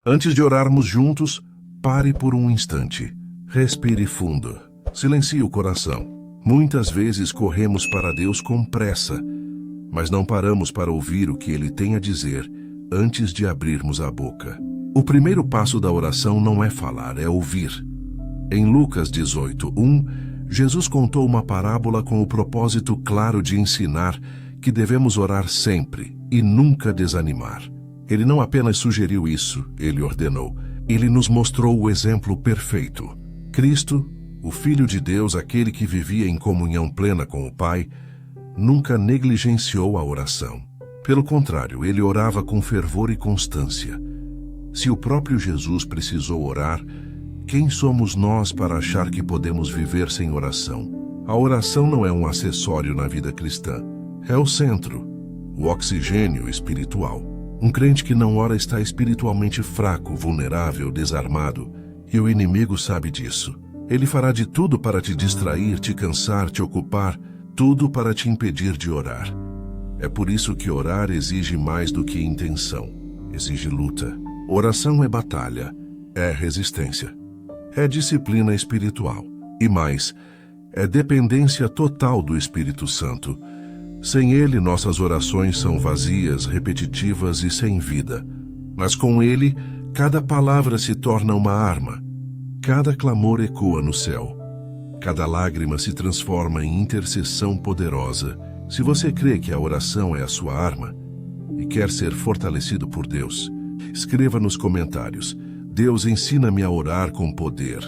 Antes de orarmos juntos, pare por um instante. Respire fundo. Silencie o coração. Muitas vezes corremos para Deus com pressa, mas não paramos para ouvir o que Ele tem a dizer antes de abrirmos a boca. O primeiro passo da oração não é falar, é ouvir. Em Lucas 18:1, Jesus contou uma parábola com o propósito claro de ensinar que devemos orar sempre e nunca desanimar. Ele não apenas sugeriu isso, ele ordenou. Ele nos mostrou o exemplo perfeito. Cristo, o Filho de Deus, aquele que vivia em comunhão plena com o Pai, nunca negligenciou a oração. Pelo contrário, ele orava com fervor e constância. Se o próprio Jesus precisou orar, quem somos nós para achar que podemos viver sem oração? A oração não é um acessório na vida cristã. É o centro, o oxigênio espiritual. Um crente que não ora está espiritualmente fraco, vulnerável, desarmado, e o inimigo sabe disso. Ele fará de tudo para te distrair, te cansar, te ocupar, tudo para te impedir de orar. É por isso que orar exige mais do que intenção, exige luta. Oração é batalha, é resistência, é disciplina espiritual e mais, é dependência total do Espírito Santo. Sem Ele, nossas orações são vazias, repetitivas e sem vida. Mas com Ele, cada palavra se torna uma arma. Cada clamor ecoa no céu. Cada lágrima se transforma em intercessão poderosa. Se você crê que a oração é a sua arma e quer ser fortalecido por Deus, escreva nos comentários: Deus, ensina-me a orar com poder.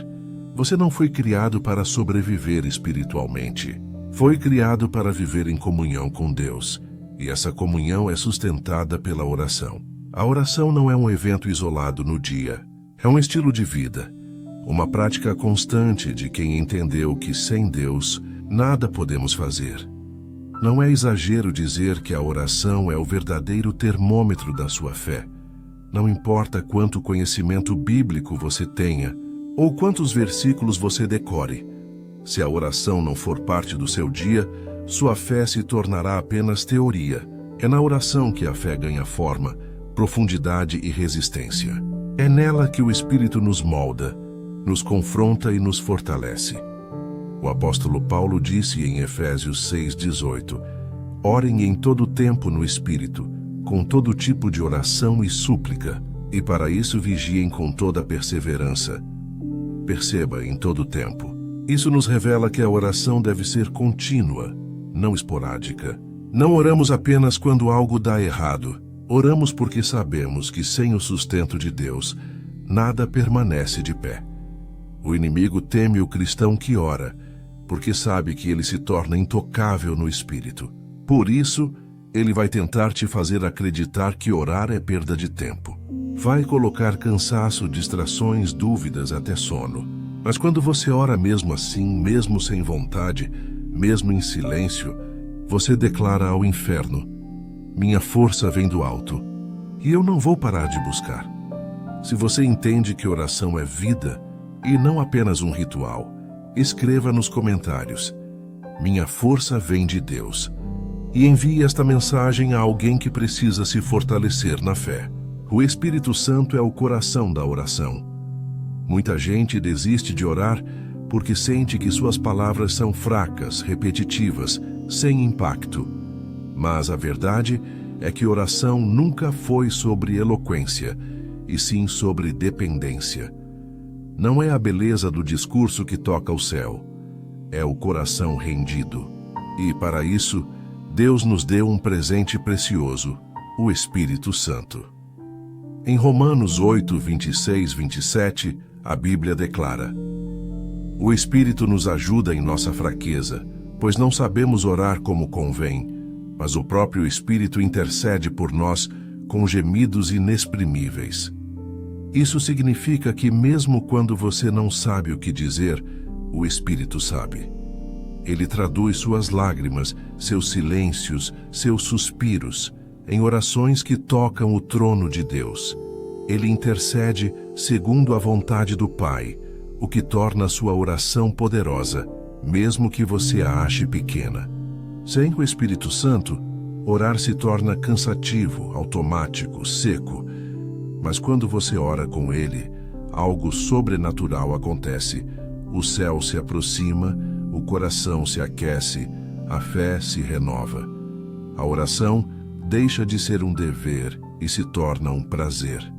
Você não foi criado para sobreviver espiritualmente. Foi criado para viver em comunhão com Deus, e essa comunhão é sustentada pela oração. A oração não é um evento isolado no dia, é um estilo de vida, uma prática constante de quem entendeu que sem Deus nada podemos fazer. Não é exagero dizer que a oração é o verdadeiro termômetro da sua fé. Não importa quanto conhecimento bíblico você tenha, ou quantos versículos você decore. Se a oração não for parte do seu dia, sua fé se tornará apenas teoria. É na oração que a fé ganha forma, profundidade e resistência. É nela que o Espírito nos molda, nos confronta e nos fortalece. O apóstolo Paulo disse em Efésios 6:18: Orem em todo tempo no Espírito, com todo tipo de oração e súplica, e para isso vigiem com toda perseverança. Perceba, em todo tempo. Isso nos revela que a oração deve ser contínua, não esporádica. Não oramos apenas quando algo dá errado. Oramos porque sabemos que sem o sustento de Deus, nada permanece de pé. O inimigo teme o cristão que ora, porque sabe que ele se torna intocável no espírito. Por isso, ele vai tentar te fazer acreditar que orar é perda de tempo. Vai colocar cansaço, distrações, dúvidas, até sono. Mas quando você ora mesmo assim, mesmo sem vontade, mesmo em silêncio, você declara ao inferno: minha força vem do alto, e eu não vou parar de buscar. Se você entende que oração é vida, e não apenas um ritual, escreva nos comentários: minha força vem de Deus. E envie esta mensagem a alguém que precisa se fortalecer na fé. O Espírito Santo é o coração da oração. Muita gente desiste de orar porque sente que suas palavras são fracas, repetitivas, sem impacto. Mas a verdade é que oração nunca foi sobre eloquência, e sim sobre dependência. Não é a beleza do discurso que toca o céu, é o coração rendido. E para isso, Deus nos deu um presente precioso, o Espírito Santo. Em Romanos 8:26-27, a Bíblia declara: O Espírito nos ajuda em nossa fraqueza, pois não sabemos orar como convém, mas o próprio Espírito intercede por nós com gemidos inexprimíveis. Isso significa que mesmo quando você não sabe o que dizer, o Espírito sabe. Ele traduz suas lágrimas, seus silêncios, seus suspiros, em orações que tocam o trono de Deus. Ele intercede segundo a vontade do Pai, o que torna sua oração poderosa, mesmo que você a ache pequena. Sem o Espírito Santo, orar se torna cansativo, automático, seco. Mas quando você ora com Ele, algo sobrenatural acontece. O céu se aproxima, o coração se aquece, a fé se renova. A oração deixa de ser um dever e se torna um prazer.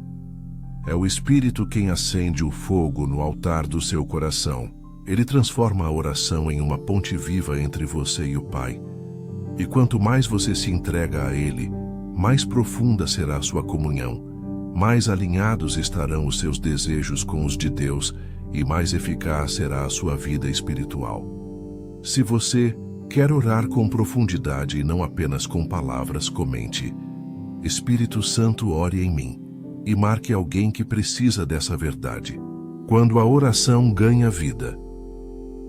É o Espírito quem acende o fogo no altar do seu coração. Ele transforma a oração em uma ponte viva entre você e o Pai. E quanto mais você se entrega a Ele, mais profunda será a sua comunhão, mais alinhados estarão os seus desejos com os de Deus e mais eficaz será a sua vida espiritual. Se você quer orar com profundidade e não apenas com palavras, comente: Espírito Santo, ore em mim, e marque alguém que precisa dessa verdade. Quando a oração ganha vida.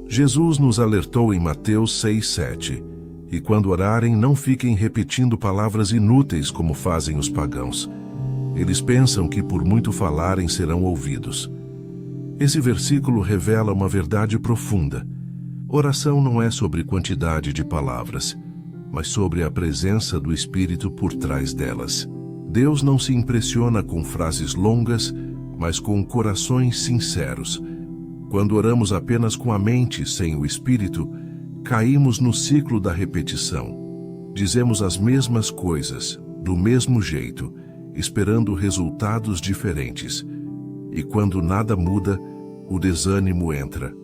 Jesus nos alertou em Mateus 6:7, e quando orarem, não fiquem repetindo palavras inúteis como fazem os pagãos. Eles pensam que por muito falarem serão ouvidos. Esse versículo revela uma verdade profunda. Oração não é sobre quantidade de palavras, mas sobre a presença do Espírito por trás delas. Deus não se impressiona com frases longas, mas com corações sinceros. Quando oramos apenas com a mente, sem o Espírito, caímos no ciclo da repetição. Dizemos as mesmas coisas, do mesmo jeito, esperando resultados diferentes. E quando nada muda, o desânimo entra.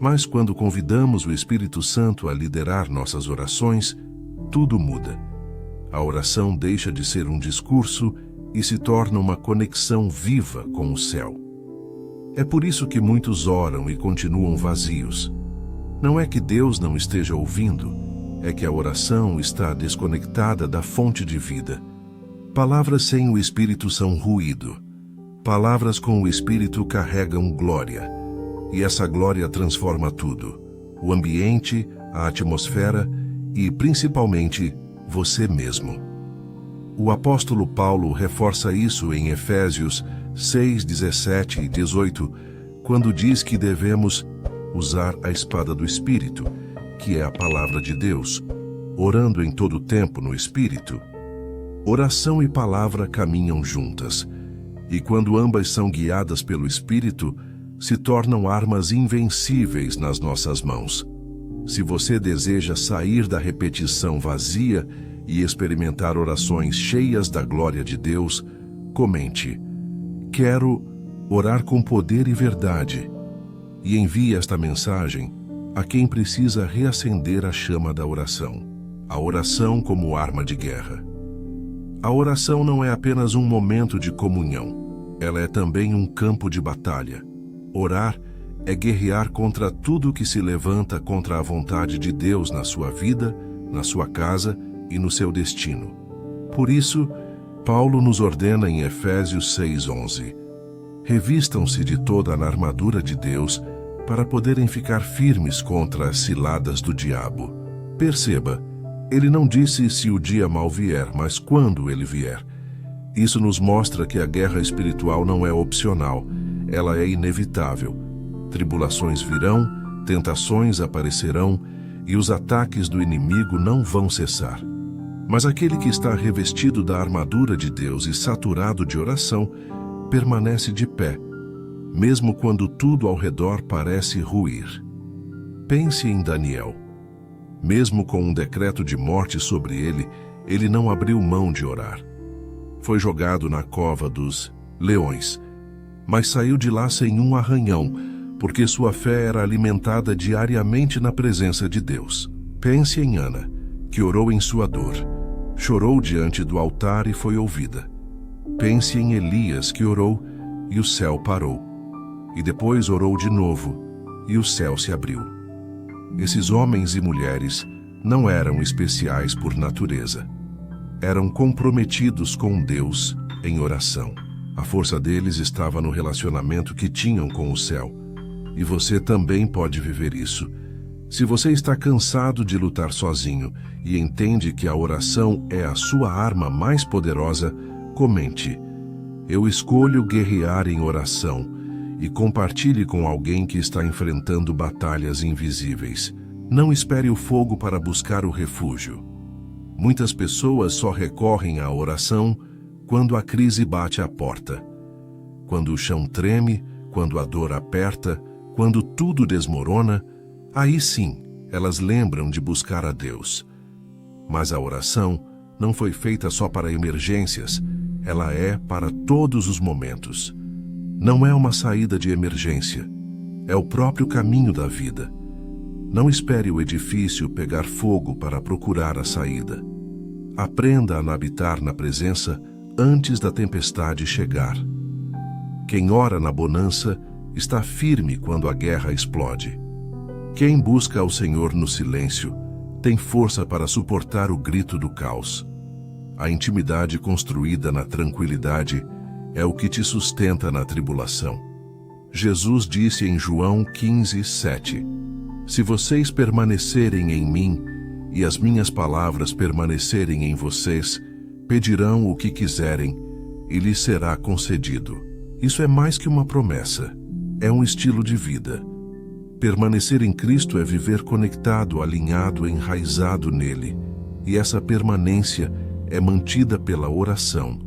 Mas quando convidamos o Espírito Santo a liderar nossas orações, tudo muda. A oração deixa de ser um discurso e se torna uma conexão viva com o céu. É por isso que muitos oram e continuam vazios. Não é que Deus não esteja ouvindo, é que a oração está desconectada da fonte de vida. Palavras sem o Espírito são ruído. Palavras com o Espírito carregam glória. E essa glória transforma tudo: o ambiente, a atmosfera e, principalmente, você mesmo. O apóstolo Paulo reforça isso em Efésios 6:17 e 18, quando diz que devemos usar a espada do Espírito, que é a palavra de Deus, orando em todo o tempo no Espírito. Oração e palavra caminham juntas, e quando ambas são guiadas pelo Espírito, se tornam armas invencíveis nas nossas mãos. Se você deseja sair da repetição vazia e experimentar orações cheias da glória de Deus, comente: Quero orar com poder e verdade. E envie esta mensagem a quem precisa reacender a chama da oração. A oração como arma de guerra. A oração não é apenas um momento de comunhão. Ela é também um campo de batalha. Orar é guerrear contra tudo que se levanta contra a vontade de Deus na sua vida, na sua casa e no seu destino. Por isso, Paulo nos ordena em Efésios 6:11: Revistam-se de toda a armadura de Deus para poderem ficar firmes contra as ciladas do diabo. Perceba, ele não disse se o dia mal vier, mas quando ele vier. Isso nos mostra que a guerra espiritual não é opcional, ela é inevitável. Tribulações virão, tentações aparecerão e os ataques do inimigo não vão cessar. Mas aquele que está revestido da armadura de Deus e saturado de oração, permanece de pé, mesmo quando tudo ao redor parece ruir. Pense em Daniel. Mesmo com um decreto de morte sobre ele, ele não abriu mão de orar. Foi jogado na cova dos leões, mas saiu de lá sem um arranhão, porque sua fé era alimentada diariamente na presença de Deus. Pense em Ana, que orou em sua dor, chorou diante do altar e foi ouvida. Pense em Elias, que orou e o céu parou. E depois orou de novo e o céu se abriu. Esses homens e mulheres não eram especiais por natureza. Eram comprometidos com Deus em oração. A força deles estava no relacionamento que tinham com o céu. E você também pode viver isso. Se você está cansado de lutar sozinho e entende que a oração é a sua arma mais poderosa, comente: Eu escolho guerrear em oração, e compartilhe com alguém que está enfrentando batalhas invisíveis. Não espere o fogo para buscar o refúgio. Muitas pessoas só recorrem à oração quando a crise bate à porta. Quando o chão treme, quando a dor aperta, quando tudo desmorona, aí sim elas lembram de buscar a Deus. Mas a oração não foi feita só para emergências, ela é para todos os momentos. Não é uma saída de emergência, é o próprio caminho da vida. Não espere o edifício pegar fogo para procurar a saída. Aprenda a habitar na presença antes da tempestade chegar. Quem ora na bonança está firme quando a guerra explode. Quem busca ao Senhor no silêncio tem força para suportar o grito do caos. A intimidade construída na tranquilidade é o que te sustenta na tribulação. Jesus disse em João 15:7: Se vocês permanecerem em mim e as minhas palavras permanecerem em vocês, pedirão o que quiserem e lhes será concedido. Isso é mais que uma promessa, é um estilo de vida. Permanecer em Cristo é viver conectado, alinhado, enraizado nele. E essa permanência é mantida pela oração.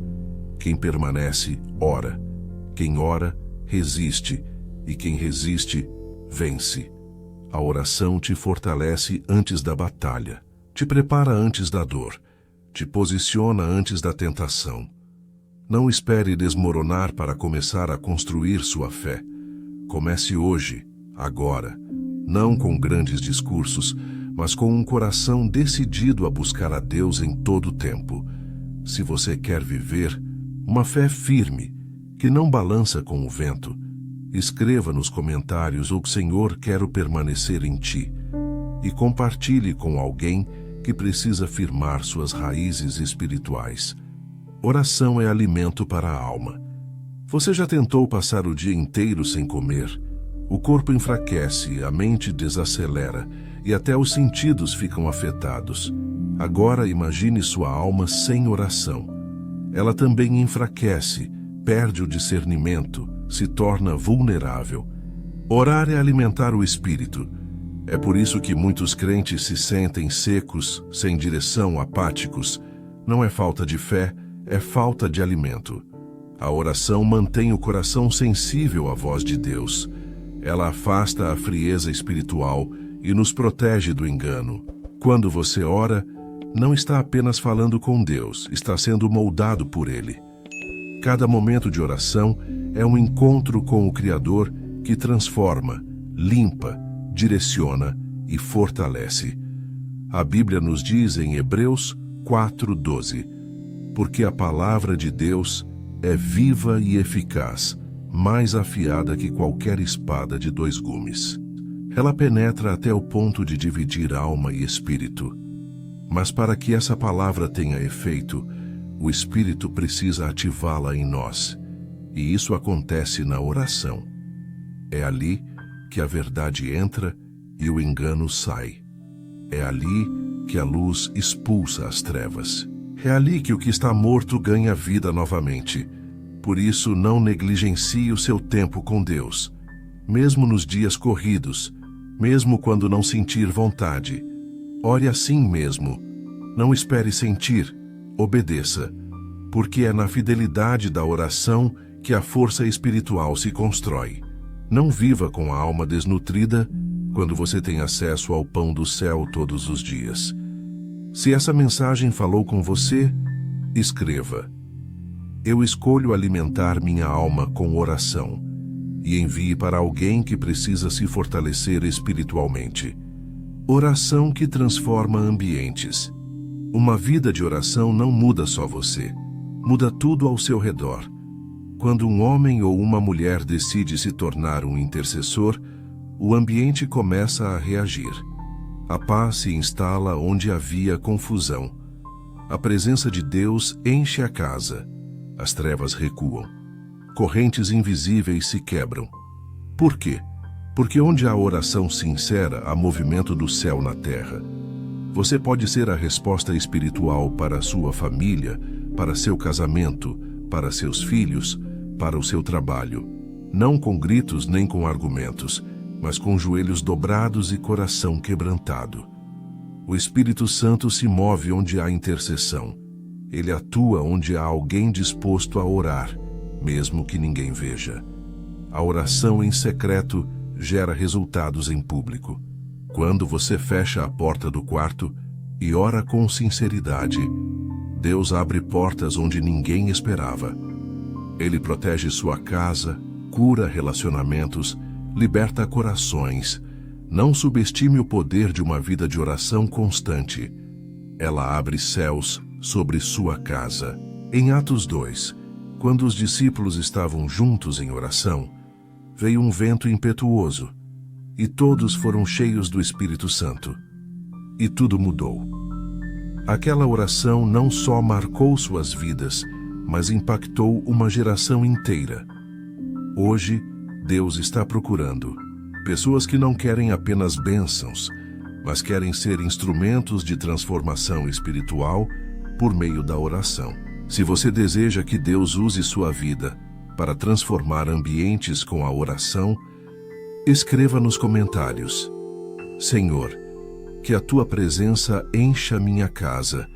Quem permanece, ora. Quem ora, resiste. E quem resiste, vence. A oração te fortalece antes da batalha, te prepara antes da dor, te posiciona antes da tentação. Não espere desmoronar para começar a construir sua fé. Comece hoje, agora, não com grandes discursos, mas com um coração decidido a buscar a Deus em todo o tempo. Se você quer viver uma fé firme, que não balança com o vento, escreva nos comentários: o Senhor quero permanecer em ti, e compartilhe com alguém que precisa firmar suas raízes espirituais. Oração é alimento para a alma. Você já tentou passar o dia inteiro sem comer? O corpo enfraquece, a mente desacelera e até os sentidos ficam afetados. Agora imagine sua alma sem oração. Ela também enfraquece, perde o discernimento, se torna vulnerável. Orar é alimentar o espírito. É por isso que muitos crentes se sentem secos, sem direção, apáticos. Não é falta de fé, é falta de alimento. A oração mantém o coração sensível à voz de Deus. Ela afasta a frieza espiritual e nos protege do engano. Quando você ora, não está apenas falando com Deus, está sendo moldado por Ele. Cada momento de oração é um encontro com o Criador que transforma, limpa, direciona e fortalece. A Bíblia nos diz em Hebreus 4:12: porque a palavra de Deus é viva e eficaz, mais afiada que qualquer espada de 2 gumes. Ela penetra até o ponto de dividir alma e espírito. Mas para que essa palavra tenha efeito, o Espírito precisa ativá-la em nós. E isso acontece na oração. É ali que a verdade entra e o engano sai. É ali que a luz expulsa as trevas. É ali que o que está morto ganha vida novamente. Por isso, não negligencie o seu tempo com Deus. Mesmo nos dias corridos, mesmo quando não sentir vontade, ore assim mesmo. Não espere sentir, obedeça, porque é na fidelidade da oração que a força espiritual se constrói. Não viva com a alma desnutrida quando você tem acesso ao pão do céu todos os dias. Se essa mensagem falou com você, escreva: eu escolho alimentar minha alma com oração, e envie para alguém que precisa se fortalecer espiritualmente. Oração que transforma ambientes. Uma vida de oração não muda só você, muda tudo ao seu redor. Quando um homem ou uma mulher decide se tornar um intercessor, o ambiente começa a reagir. A paz se instala onde havia confusão. A presença de Deus enche a casa. As trevas recuam. Correntes invisíveis se quebram. Por quê? Porque onde há oração sincera, há movimento do céu na terra. Você pode ser a resposta espiritual para a sua família, para seu casamento, para seus filhos, para o seu trabalho. Não com gritos nem com argumentos, mas com joelhos dobrados e coração quebrantado. O Espírito Santo se move onde há intercessão. Ele atua onde há alguém disposto a orar, mesmo que ninguém veja. A oração em secreto gera resultados em público. Quando você fecha a porta do quarto e ora com sinceridade, Deus abre portas onde ninguém esperava. Ele protege sua casa, cura relacionamentos, liberta corações. Não subestime o poder de uma vida de oração constante. Ela abre céus sobre sua casa. Em Atos 2, quando os discípulos estavam juntos em oração, veio um vento impetuoso, e todos foram cheios do Espírito Santo. E tudo mudou. Aquela oração não só marcou suas vidas, mas impactou uma geração inteira. Hoje, Deus está procurando pessoas que não querem apenas bênçãos, mas querem ser instrumentos de transformação espiritual por meio da oração. Se você deseja que Deus use sua vida para transformar ambientes com a oração, escreva nos comentários: Senhor, que a tua presença encha minha casa,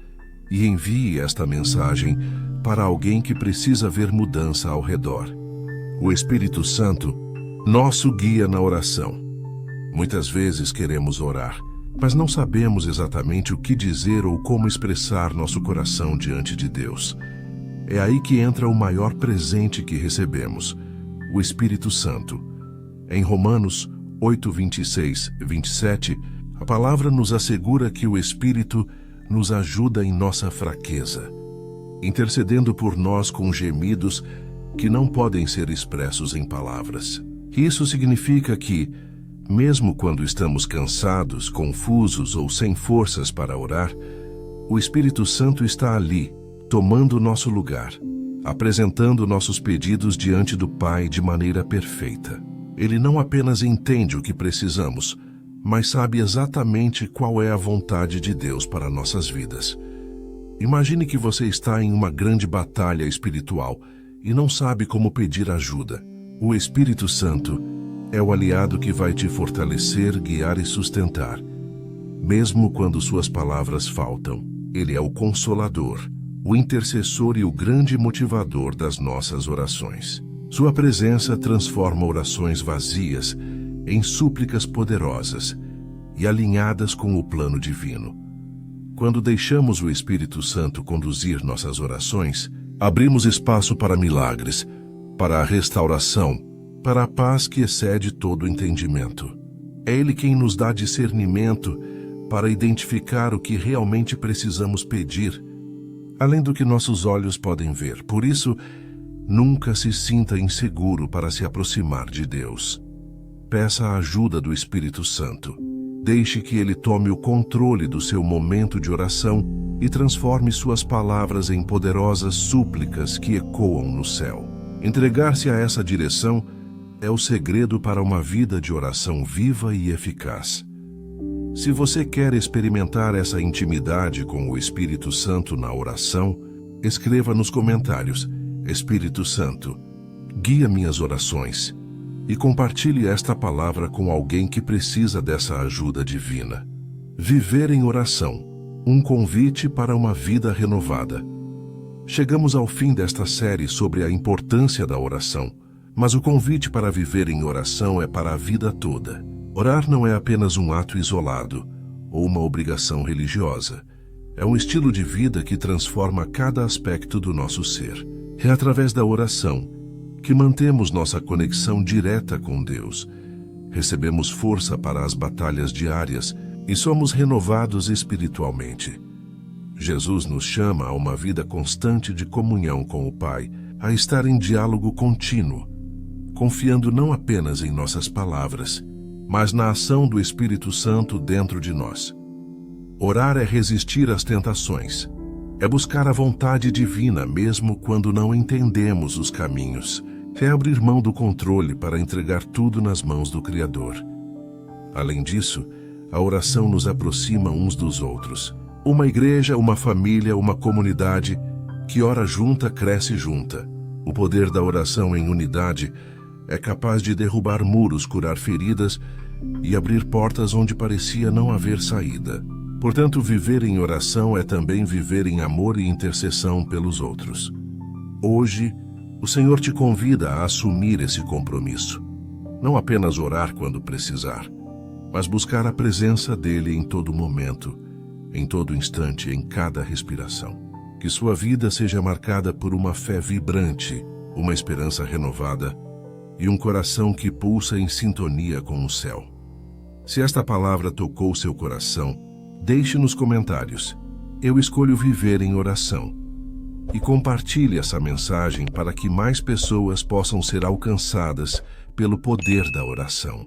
e envie esta mensagem para alguém que precisa ver mudança ao redor. O Espírito Santo, nosso guia na oração. Muitas vezes queremos orar, mas não sabemos exatamente o que dizer ou como expressar nosso coração diante de Deus. É aí que entra o maior presente que recebemos, o Espírito Santo. Em Romanos 8, 26 e 27, a palavra nos assegura que o Espírito nos ajuda em nossa fraqueza, intercedendo por nós com gemidos que não podem ser expressos em palavras. Isso significa que, mesmo quando estamos cansados, confusos ou sem forças para orar, o Espírito Santo está ali, tomando nosso lugar, apresentando nossos pedidos diante do Pai de maneira perfeita. Ele não apenas entende o que precisamos, mas sabe exatamente qual é a vontade de Deus para nossas vidas. Imagine que você está em uma grande batalha espiritual e não sabe como pedir ajuda. O Espírito Santo é o aliado que vai te fortalecer, guiar e sustentar. Mesmo quando suas palavras faltam, ele é o consolador, o intercessor e o grande motivador das nossas orações. Sua presença transforma orações vazias em súplicas poderosas e alinhadas com o plano divino. Quando deixamos o Espírito Santo conduzir nossas orações, abrimos espaço para milagres, para a restauração, para a paz que excede todo entendimento. É Ele quem nos dá discernimento para identificar o que realmente precisamos pedir, além do que nossos olhos podem ver. Por isso, nunca se sinta inseguro para se aproximar de Deus. Peça a ajuda do Espírito Santo. Deixe que Ele tome o controle do seu momento de oração e transforme suas palavras em poderosas súplicas que ecoam no céu. Entregar-se a essa direção é o segredo para uma vida de oração viva e eficaz. Se você quer experimentar essa intimidade com o Espírito Santo na oração, escreva nos comentários: Espírito Santo, guia minhas orações, e compartilhe esta palavra com alguém que precisa dessa ajuda divina. Viver em oração, um convite para uma vida renovada. Chegamos ao fim desta série sobre a importância da oração, mas o convite para viver em oração é para a vida toda. Orar não é apenas um ato isolado ou uma obrigação religiosa. É um estilo de vida que transforma cada aspecto do nosso ser. É através da oração que mantemos nossa conexão direta com Deus, recebemos força para as batalhas diárias e somos renovados espiritualmente. Jesus nos chama a uma vida constante de comunhão com o Pai, a estar em diálogo contínuo, confiando não apenas em nossas palavras, mas na ação do Espírito Santo dentro de nós. Orar é resistir às tentações, é buscar a vontade divina mesmo quando não entendemos os caminhos, é abrir mão do controle para entregar tudo nas mãos do Criador. Além disso, a oração nos aproxima uns dos outros. Uma igreja, uma família, uma comunidade que ora junta, cresce junta. O poder da oração em unidade é capaz de derrubar muros, curar feridas e abrir portas onde parecia não haver saída. Portanto, viver em oração é também viver em amor e intercessão pelos outros. Hoje, o Senhor te convida a assumir esse compromisso. Não apenas orar quando precisar, mas buscar a presença dele em todo momento, em todo instante, em cada respiração. Que sua vida seja marcada por uma fé vibrante, uma esperança renovada e um coração que pulsa em sintonia com o céu. Se esta palavra tocou seu coração, deixe nos comentários: eu escolho viver em oração. E compartilhe essa mensagem para que mais pessoas possam ser alcançadas pelo poder da oração.